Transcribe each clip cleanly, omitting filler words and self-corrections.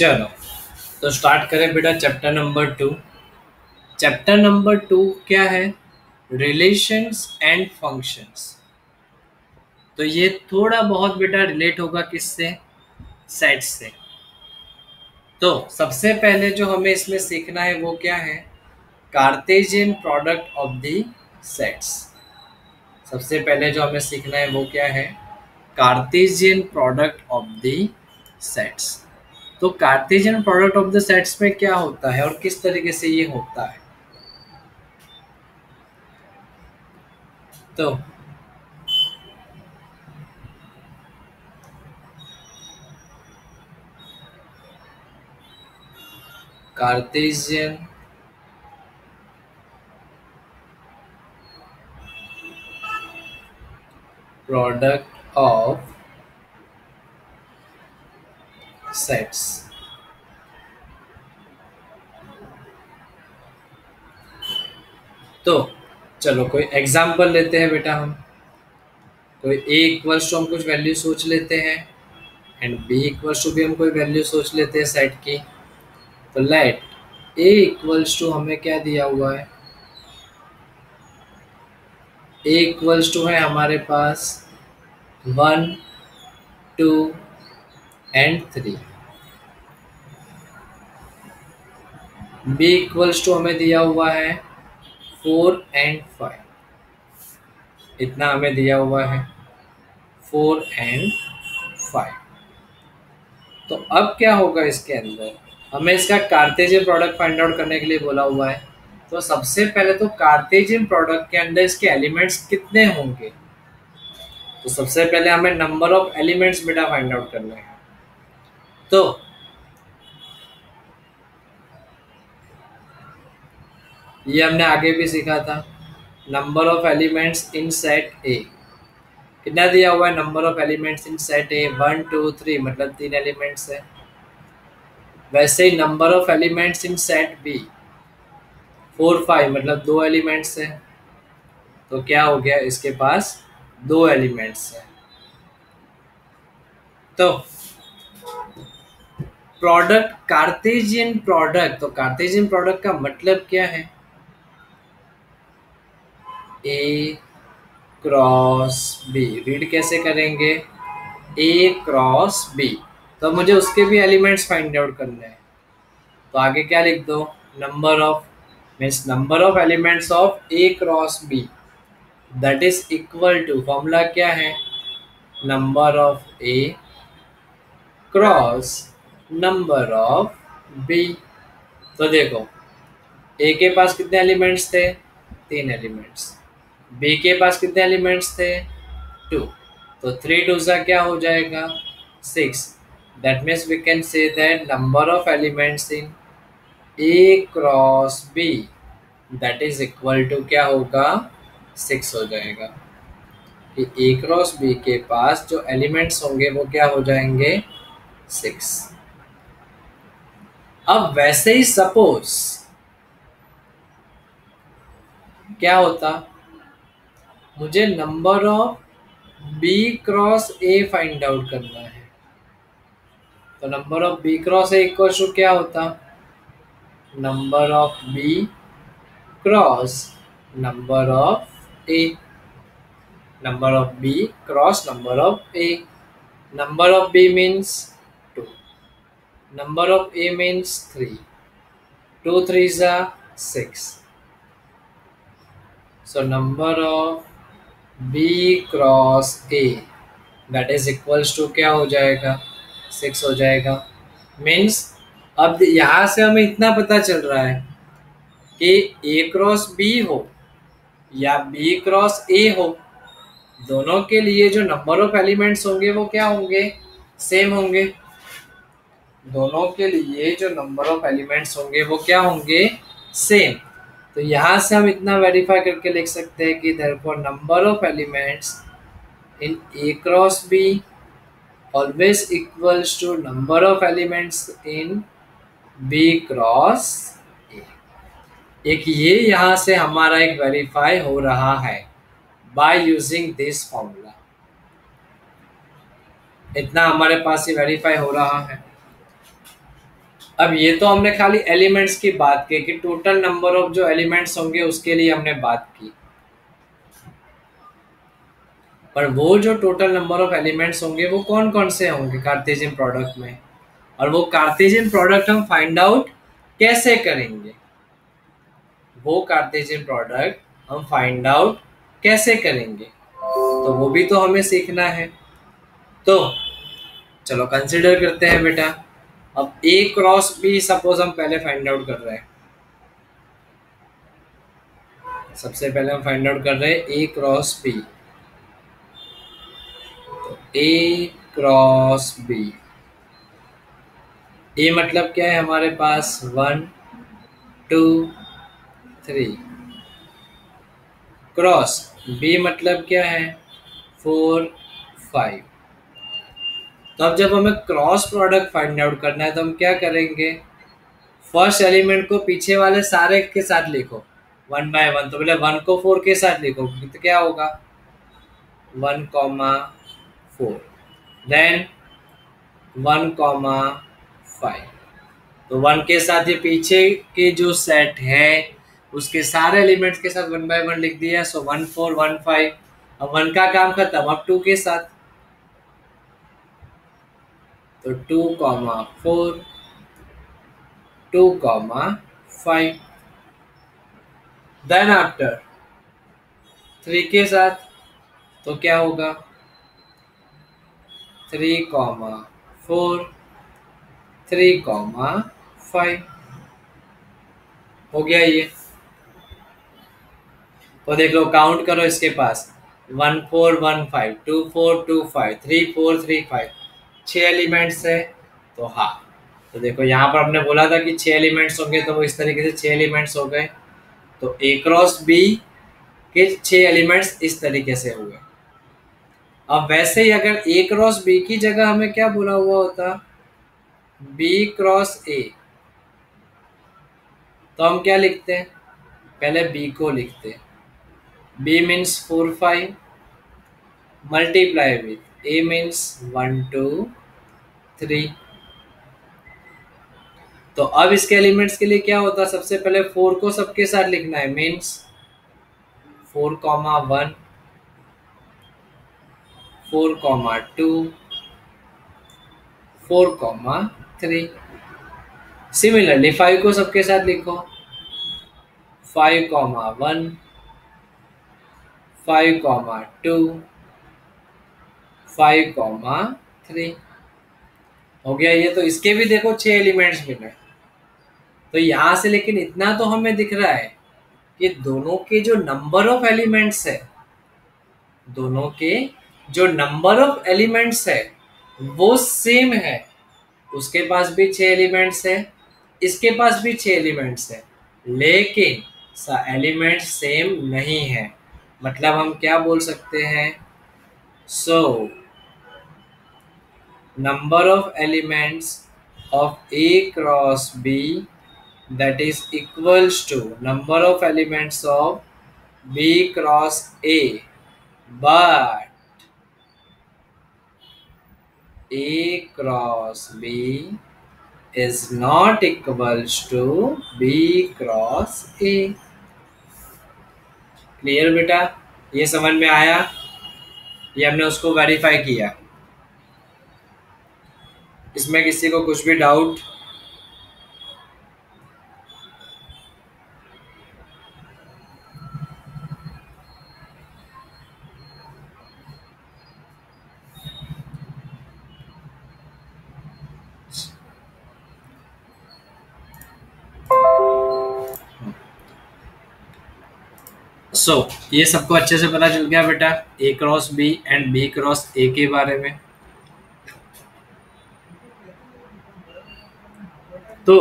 चलो तो स्टार्ट करें बेटा चैप्टर नंबर 2। चैप्टर नंबर 2 क्या है? Relations and functions. तो ये थोड़ा बहुत बेटा रिलेट होगा किससे? सेट्स से। तो सबसे पहले जो हमें इसमें सीखना है वो क्या है? Cartesian product of the sets. सबसे पहले जो हमें सीखना है वो क्या है? Cartesian product of the sets. तो Cartesian product of the sets में क्या होता है और किस तरीके से ये होता है? तो कार्टेशियन प्रोडक्ट ऑफ सेट्स। तो चलो कोई एग्जांपल लेते हैं बेटा। हम कोई ए इक्वल्स टू हम कुछ वैल्यू सोच लेते हैं एंड बी इक्वल्स टू भी हम कोई वैल्यू सोच लेते हैं सेट की। तो लेट ए इक्वल्स टू हमें क्या दिया हुआ है? ए इक्वल्स टू है हमारे पास 1 2 एंड 3। बी इक्वल्स टू हमें दिया हुआ है 4 एंड 5। इतना हमें दिया हुआ है 4 एंड 5। तो अब क्या होगा इसके अंदर? हमें इसका कार्टेशियन प्रोडक्ट फाइंड आउट करने के लिए बोला हुआ है। तो सबसे पहले तो कार्टेशियन प्रोडक्ट के अंदर इसके एलिमेंट्स कितने होंगे? तो सबसे पहले हमें नंबर ऑफ एलिमेंट्स बेटा फाइंड आउट करना है। तो ये हमने आगे भी सीखा था। Number of elements in set A कितना दिया हुआ है? Number of elements in set A 1 2 3 मतलब 3 एलिमेंट्स है। वैसे ही number of elements in set B 4 5 मतलब 2 एलिमेंट्स है। तो क्या हो गया? इसके पास 2 एलिमेंट्स है। तो प्रोडक्ट कार्टेशियन प्रोडक्ट, तो कार्टेशियन प्रोडक्ट का मतलब क्या है? ए क्रॉस बी। रीड कैसे करेंगे? ए क्रॉस बी। तो मुझे उसके भी एलिमेंट्स फाइंड आउट करने हैं। तो आगे क्या लिख दो? Number of means number of elements of A cross B that is equal to, formula क्या है? Number of A cross number of B. तो देखो ए के पास कितने एलिमेंट्स थे? 3 एलिमेंट्स। बी के पास कितने एलिमेंट्स थे? 2। तो 3 2 सा क्या हो जाएगा? 6। That means we can say that number of elements in A cross B that is equal to क्या होगा? 6 हो जाएगा। कि ए क्रॉस बी के पास जो एलिमेंट्स होंगे वो क्या हो जाएंगे? 6। अब वैसे ही सपोज क्या होता? मुझे number of B cross A find out करना है। तो number of B cross A equal to क्या होता? Number of B cross number of A. Number of B cross number of A. Number of B means 2। Number of A means 3। 2 3s are 6. So number of B cross A that is equals to क्या हो जाएगा? 6 हो जाएगा। Means अब यहाँ से हमें इतना पता चल रहा है कि A क्रॉस B हो या B क्रॉस A हो, दोनों के लिए जो नंबर ऑफ एलिमेंट्स होंगे वो क्या होंगे? सेम होंगे। दोनों के लिए जो नंबर ऑफ एलिमेंट्स होंगे वो क्या होंगे? सेम। तो यहाँ से हम इतना वेरीफाई करके लिख सकते हैं कि therefore number of elements in A cross B always equals to number of elements in B cross A. एक ये यहाँ से हमारा एक वेरीफाई हो रहा है बाय यूजिंग दिस फॉर्मूला। इतना हमारे पास ये वेरीफाई हो रहा है। अब ये तो हमने खाली एलिमेंट्स की बात की कि टोटल नंबर ऑफ जो एलिमेंट्स होंगे उसके लिए हमने बात की, पर वो जो टोटल नंबर ऑफ एलिमेंट्स होंगे वो कौन कौन से होंगे कार्टेशियन प्रोडक्ट में, और वो कार्टेशियन प्रोडक्ट हम फाइंड आउट कैसे करेंगे, वो कार्टेशियन प्रोडक्ट हम फाइंड आउट कैसे करेंगे, तो वो भी तो हमें सीखना है। तो चलो कंसिडर करते हैं बेटा। अब ए क्रॉस बी सपोज हम पहले फाइंड आउट कर रहे हैं, सबसे पहले हम फाइंड आउट कर रहे हैं ए क्रॉस बी। ए क्रॉस बी, ए मतलब क्या है हमारे पास 1 2 3, क्रॉस बी मतलब क्या है 4 5। तो अब जब हमें क्रॉस प्रोडक्ट फाइंड आउट करना है तो हम क्या करेंगे, फर्स्ट एलिमेंट को पीछे वाले सारे के साथ लिखो 1 by 1। तो पहले 1 को 4 के साथ लिखो तो क्या होगा 1,4, देन 1,5। तो 1 के साथ ये पीछे के जो सेट है उसके सारे एलिमेंट्स के साथ 1 by 1 लिख दिया, सो 1 4 1 5। अब 1 का काम खत्म, अब 2 के साथ, तो 2,4 2,5। देन आफ्टर 3 के साथ तो क्या होगा 3,4 3,5 हो गया ये। तो देख लो काउंट करो इसके पास 1 4 1 5 2 4 2 5 3 4 3 5, 6 एलिमेंट्स है। तो हाँ, तो देखो यहाँ पर हमने बोला था कि 6 एलिमेंट्स होंगे, तो वो इस तरीके से 6 एलिमेंट्स हो गए। तो ए क्रॉस बी के 6 एलिमेंट्स इस तरीके से हुए। अब वैसे ही अगर ए क्रॉस बी की जगह हमें क्या बोला हुआ होता बी क्रॉस ए, तो हम क्या लिखते हैं, पहले बी को लिखते हैं, B means 4 5 multiply with A means 1 2 3। तो अब इसके एलिमेंट्स के लिए क्या होता है, सबसे पहले 4 को सबके साथ लिखना है, मीन्स 4,1 4,2 4,3। सिमिलरली 5 को सबके साथ लिखो, 5,1 5,2 5,3 हो गया ये। तो इसके भी देखो 6 एलिमेंट्स मिले। तो यहाँ से लेकिन इतना तो हमें दिख रहा है कि दोनों के जो नंबर ऑफ एलिमेंट्स है, दोनों के जो नंबर ऑफ एलिमेंट्स है वो सेम है। उसके पास भी 6 एलिमेंट्स है, इसके पास भी 6 एलिमेंट्स है, लेकिन एलिमेंट्स सेम नहीं है। मतलब हम क्या बोल सकते हैं, सो number of elements of A cross B, that is equals to number of elements of B cross A, but A cross B is not equals to B cross A। Clear बेटा, ये समझ में आया, ये हमने उसको वेरीफाई किया। इसमें किसी को कुछ भी डाउट? सो ये सबको अच्छे से पता चल गया बेटा A cross B and B cross A के बारे में। तो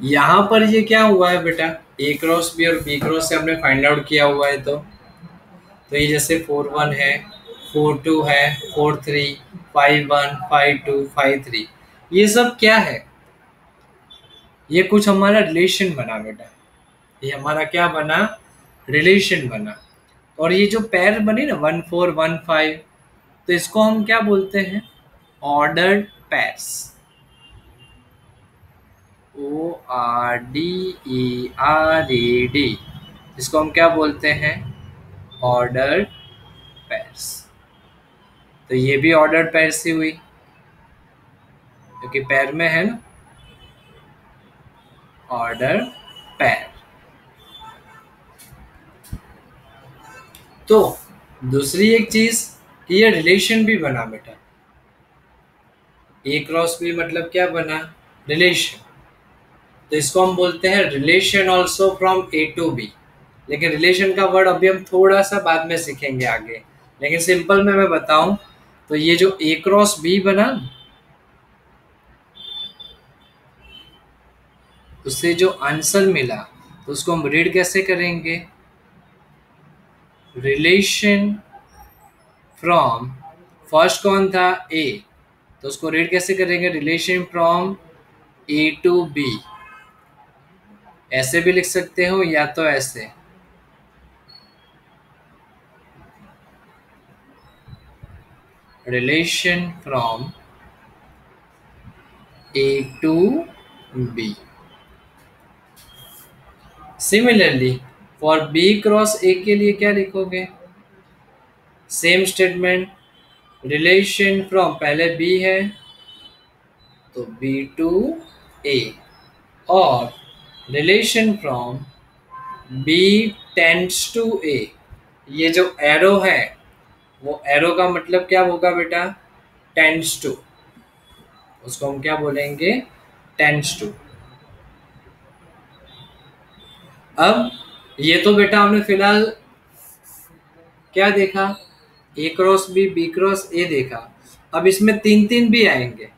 यहाँ पर ये क्या हुआ है बेटा, ए क्रॉस बी और बी क्रॉस से हमने फाइंड आउट किया हुआ है। तो ये जैसे 4 1 है, 4 2 है, 4 3 5 1 5 2 5 3, ये सब क्या है, ये कुछ हमारा रिलेशन बना बेटा। ये हमारा क्या बना, रिलेशन बना। और ये जो पैर बनी ना 1 4 1 5, तो इसको हम क्या बोलते हैं, ऑर्डर्ड पैर्स। ORDERED, इसको हम क्या बोलते हैं? Order pairs. तो ये भी ऑर्डर पेयर्स ही हुई, क्योंकि पैर में है ना, ऑर्डर पेयर। तो दूसरी एक चीज कि ये रिलेशन भी बना बेटा। ए क्रॉस बी मतलब क्या बना? रिलेशन। तो इसको हम बोलते हैं relation also from A to B. लेकिन रिलेशन का वर्ड अभी हम थोड़ा सा बाद में सीखेंगे आगे, लेकिन सिंपल में मैं बताऊं तो ये जो ए क्रॉस बी बना, उससे जो आंसर मिला तो उसको हम रीड कैसे करेंगे? रिलेशन फ्रॉम, फर्स्ट कौन था? ए, तो उसको रीड कैसे करेंगे? Relation from A to B. ऐसे भी लिख सकते हो या तो ऐसे, relation from A to B. Similarly for B cross A के लिए क्या लिखोगे? सेम स्टेटमेंट, रिलेशन फ्रॉम, पहले बी है तो बी टू ए, और relation from B tends to A. ये जो एरो है वो एरो का मतलब क्या होगा बेटा? Tends to. उसको हम क्या बोलेंगे? Tends to. अब ये तो बेटा हमने फिलहाल क्या देखा? A cross B, B cross A देखा। अब इसमें तीन तीन भी आएंगे।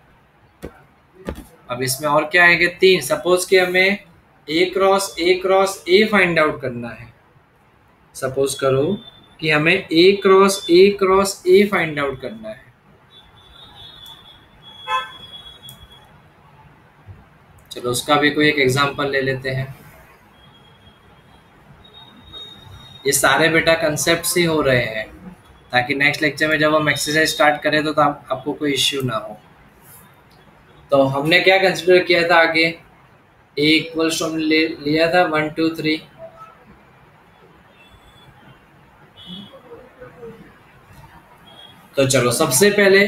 अब इसमें और क्या आएंगे? तीन। सपोज कि हमें ए क्रॉस ए फाइंड आउट करना है। सपोज करो कि हमें ए क्रॉस ए फाइंड आउट करना है। चलो उसका भी कोई एक एग्जांपल ले लेते हैं। ये सारे बेटा कंसेप्ट ही हो रहे हैं ताकि नेक्स्ट लेक्चर में जब हम एक्सरसाइज स्टार्ट करें तो आपको कोई इश्यू ना हो। तो हमने क्या कंसिडर किया था आगे? ए इक्वल्स हमने लिया था 1 2 3। तो चलो सबसे पहले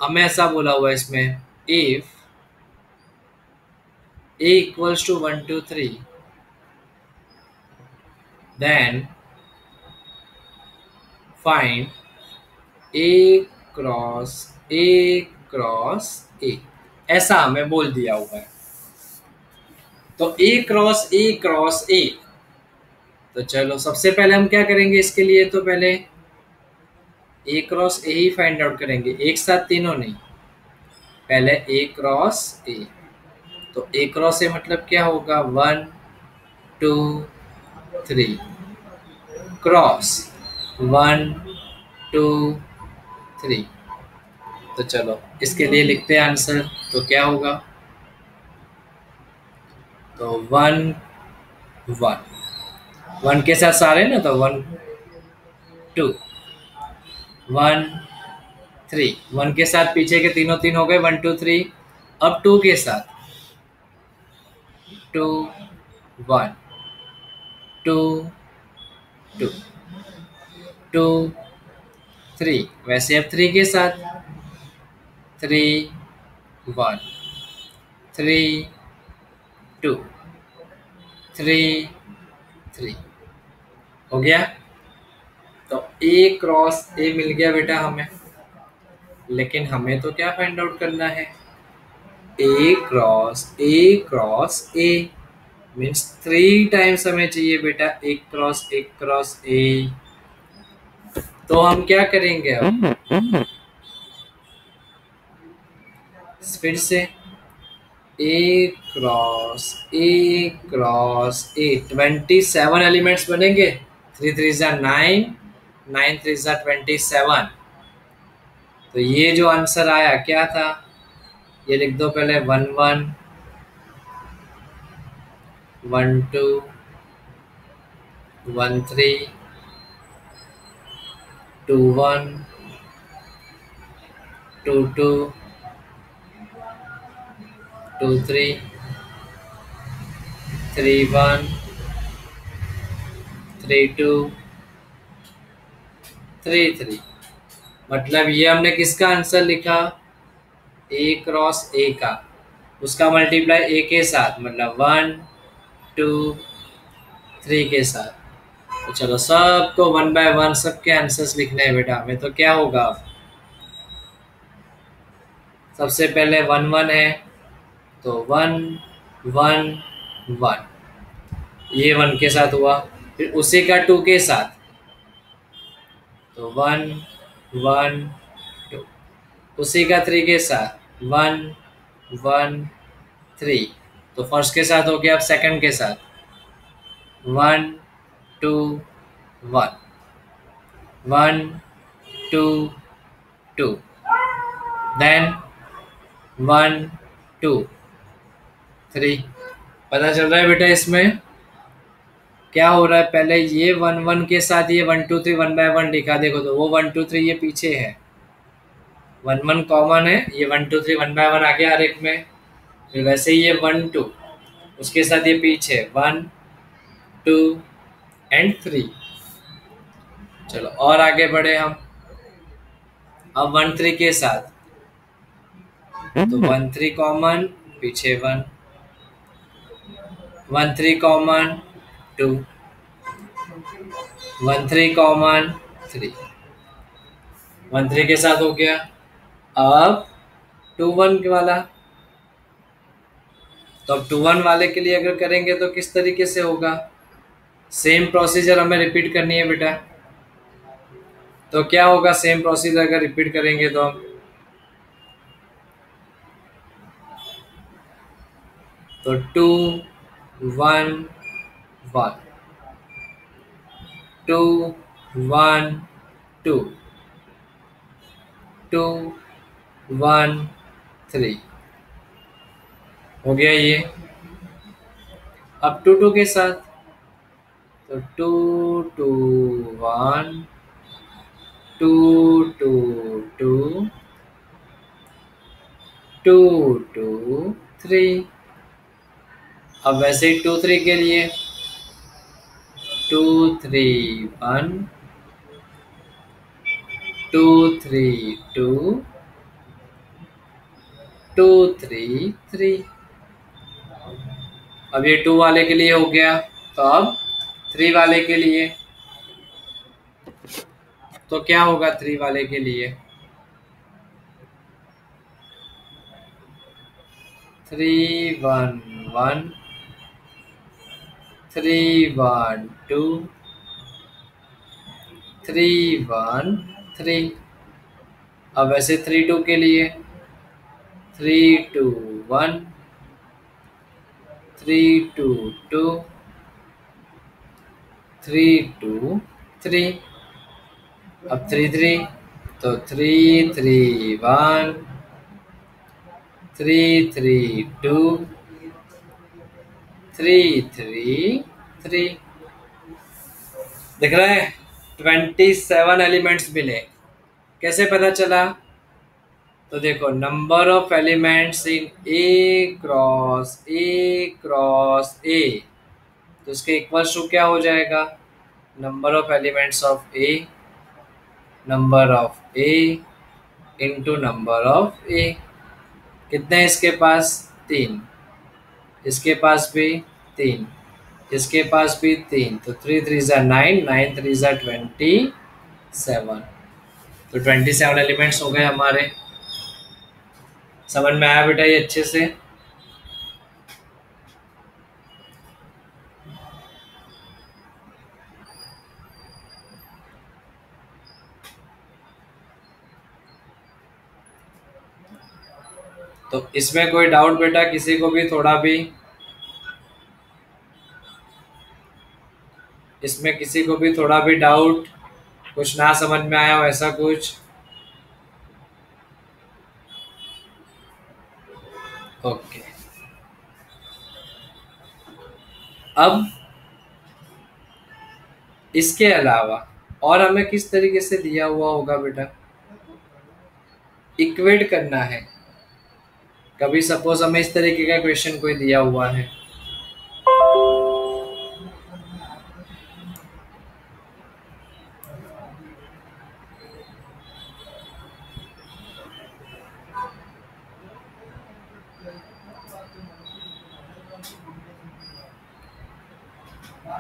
हमें ऐसा बोला हुआ है इसमें, if a equals to 1 2 3 then find a cross a, ऐसा हमें बोल दिया हुआ है। तो a क्रॉस a। तो चलो सबसे पहले हम क्या करेंगे इसके लिए? तो पहले ए क्रॉस ए ही फाइंड आउट करेंगे, एक साथ तीनों नहीं। पहले ए क्रॉस ए। तो ए क्रॉस ए मतलब क्या होगा? 1 2 3 क्रॉस 1 2 3। तो चलो इसके लिए लिखते हैं आंसर। तो क्या होगा? तो 1 1 के साथ सारे ना, तो 1 2 1 3, 1 के साथ पीछे के तीनों तीन हो गए, 1 2 3। अब 2 के साथ 2 1 2 2 2 3। वैसे अब 3 के साथ 3 1 3 2 3 3 हो गया। तो ए क्रॉस ए मिल गया बेटा हमें, लेकिन हमें तो क्या फाइंड आउट करना है? ए क्रॉस ए मीन्स 3 टाइम्स हमें चाहिए बेटा ए क्रॉस ए। तो हम क्या करेंगे? अब फिर से ए क्रॉस ए 27 एलिमेंट्स बनेंगे। 3 3 जा 9, 9 3 जा 27। तो ये जो आंसर आया क्या था? ये लिख दो पहले 1 1 1 2 1 3 2 1 2 2 2 3 3 1 3 2 3 3। मतलब ये हमने किसका आंसर लिखा, ए क्रॉस ए का, उसका मल्टीप्लाई ए के साथ, मतलब 1 2 3 के साथ। तो चलो सबको 1 बाय 1 सबके आंसर्स लिखने हैं बेटा हमें। तो क्या होगा, अब सबसे पहले 1 1 है, तो 1 1 1, ये 1 के साथ हुआ। फिर उसी का 2 के साथ, तो 1 1 2। उसी का 3 के साथ 1 1 3। तो फर्स्ट के साथ हो गया, अब सेकंड के साथ 1 2 1 1 2 2, देन 1 2 3। पता चल रहा है बेटा इसमें क्या हो रहा है, पहले ये 1 1 के साथ ये 1 2 3 1 बाय 1 लिखा, देखो तो वो 1 2 3 ये पीछे है, 1 1 कॉमन है, ये 1 2 3 1 बाय 1 आ गया हर एक में। फिर वैसे ही ये 1 2, उसके साथ ये पीछे 1 2 एंड 3। चलो और आगे बढ़े हम, अब 1 3 के साथ, तो 1 3 कॉमन, पीछे 1 1 3 कॉमन 2 1 3 कॉमन 3, 1 3 के साथ हो गया। अब 2 1 वाला, तो अब 2 1 वाले के लिए अगर करेंगे तो किस तरीके से होगा, सेम प्रोसीजर हमें रिपीट करनी है बेटा। तो क्या होगा, सेम प्रोसीजर अगर रिपीट करेंगे तो हम, तो 2 1 1 2 1 2 2 1 3 हो गया ये। अब 2 2 के साथ, तो 2 2 1 2 2 2 2 2 3। अब वैसे ही 2 3 के लिए 2 3 1 2 3 2 2 3 3। अब ये 2 वाले के लिए हो गया, तो अब 3 वाले के लिए, तो क्या होगा 3 वाले के लिए, 3 1 1 3 1 2 3 1 3। अब वैसे 3 2 के लिए 3 2 1 3 2 2 3 2 3। अब 3 3, तो 3 3 1 3 3 2 3 3 3। दिख रहा है 27 एलिमेंट्स मिले। कैसे पता चला, तो देखो number of elements in A cross A, तो इसके इक्वल्स टू क्या हो जाएगा, number of elements of A, number of A into number of A. कितने हैं इसके पास, 3, इसके पास भी 3, इसके पास भी 3, तो 3 3 ज़ा 9, 9 3 ज़ा 27। तो 27 एलिमेंट्स हो गए हमारे। समझ में आया बेटा ये अच्छे से। तो इसमें कोई डाउट बेटा किसी को भी थोड़ा भी, इसमें किसी को भी थोड़ा भी डाउट, कुछ ना समझ में आया हो ऐसा कुछ, ओके। अब इसके अलावा और हमें किस तरीके से दिया हुआ होगा बेटा, इक्वेट करना है। कभी सपोज हमें इस तरीके का क्वेश्चन कोई दिया हुआ है,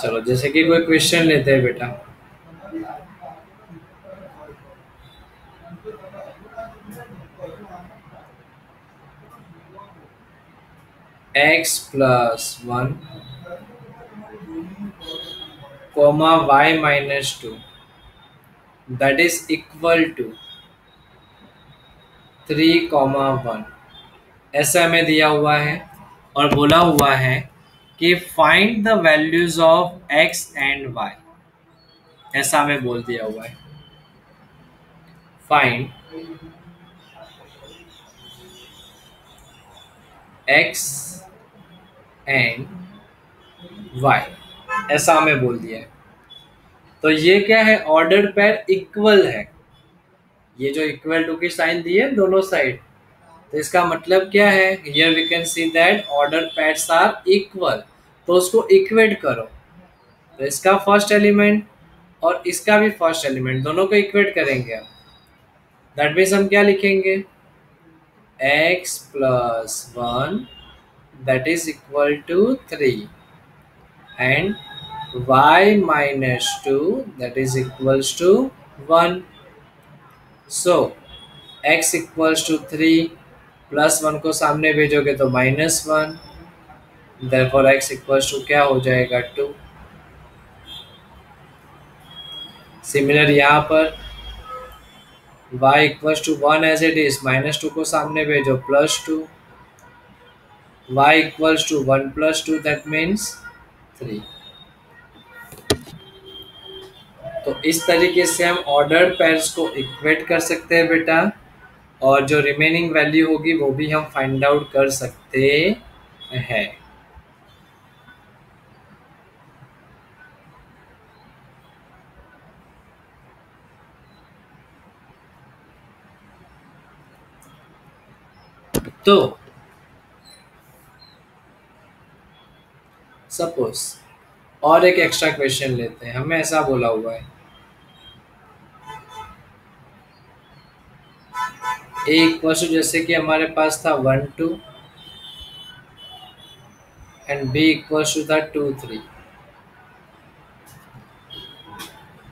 चलो जैसे कि कोई क्वेश्चन लेते हैं बेटा। x plus 1 comma y minus 2 that is equal to 3, 1 ऐसा हमें दिया हुआ है और बोला हुआ है कि find the values of x and y। ऐसा हमें बोल दिया हुआ है, फाइंड x एंड y, ऐसा हमें बोल दिया है। तो ये क्या है, ऑर्डर पेयर इक्वल है। ये जो इक्वल टू की साइन दी है दोनों साइड, तो इसका मतलब क्या है, here we can see that order pairs are equal. तो उसको इक्वेट करो, तो इसका फर्स्ट एलिमेंट और इसका भी फर्स्ट एलिमेंट दोनों को इक्वेट करेंगे हम। दैट मीन्स हम क्या लिखेंगे, x plus 1 that is equal to 3 and y minus 2 that is equals to 1। So x equals to 3 plus 1 को सामने भेजोगे तो -1, therefore x इक्वल्स टू क्या हो जाएगा 2। सिमिलर यहाँ पर y equals to 1 as it is, -2 को सामने भेजो +2, y equals to 1 plus 2 that means 3। तो इस तरीके से हम ऑर्डर्ड पेयर्स को इक्वेट कर सकते हैं बेटा, और जो रिमेनिंग वैल्यू होगी वो भी हम फाइंड आउट कर सकते हैं। तो सपोज और एक एक्स्ट्रा क्वेश्चन लेते हैं, हमें ऐसा बोला हुआ है a इक्वल टू, जैसे कि हमारे पास था 1 2 एंड b इक्वल टू था 2 3।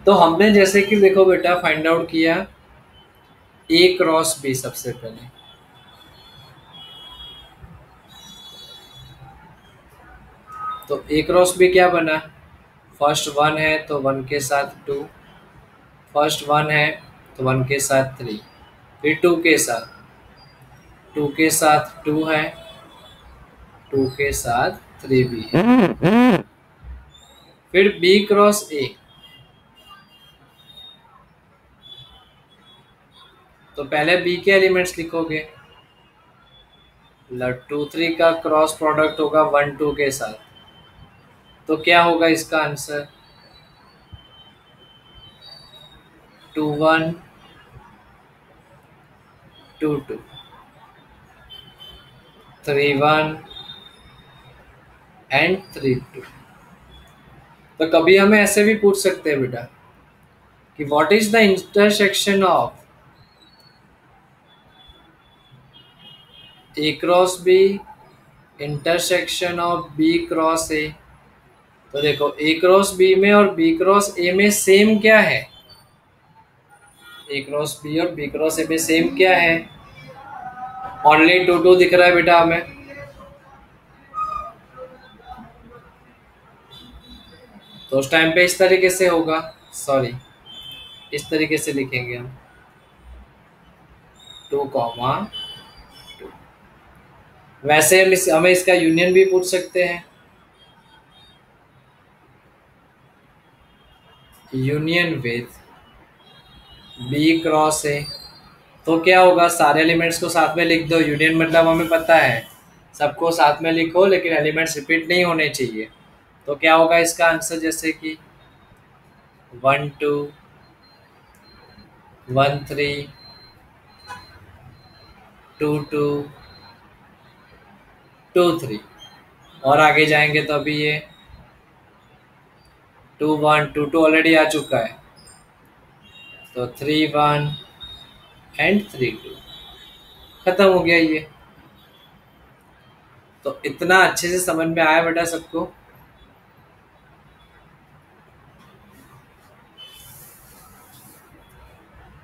तो हमने जैसे कि देखो बेटा फाइंड आउट किया a क्रॉस b सबसे पहले। तो a क्रॉस b क्या बना, फर्स्ट 1 है तो 1 के साथ 2, फर्स्ट 1 है तो 1 के साथ 3, फिर 2 के साथ, 2 के साथ 2 है, 2 के साथ 3 भी है। फिर b क्रॉस a, तो पहले b के एलिमेंट्स लिखोगे, 2 3 का क्रॉस प्रोडक्ट होगा 1 2 के साथ, तो क्या होगा इसका आंसर, 2 1 2 2, 3 1 एंड 3 2। तो कभी हमें ऐसे भी पूछ सकते हैं बेटा कि what is the intersection of a cross b intersection of b cross a। तो देखो a क्रॉस b में और b क्रॉस a में सेम क्या है, a क्रॉस b और b क्रॉस a में सेम क्या है, ओनली 2 2 दिख रहा है बेटा हमें। तो उस टाइम पे इस तरीके से होगा, सॉरी इस तरीके से लिखेंगे हम 2 2। वैसे हमें इसका यूनियन भी पूछ सकते हैं, union with B cross A. तो क्या होगा, सारे एलिमेंट्स को साथ में लिख दो, यूनियन मतलब हमें पता है सबको साथ में लिखो लेकिन एलिमेंट्स रिपीट नहीं होने चाहिए। तो क्या होगा इसका आंसर, जैसे कि 1 2 1 3 2 2 2 3, और आगे जाएंगे तो अभी ये 2 1 2 2 ऑलरेडी आ चुका है, तो 3 1 एंड 3 2, खत्म हो गया ये। तो इतना अच्छे से समझ में आया बेटा सबको।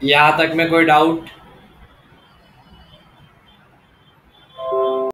यहाँ तक में कोई डाउट?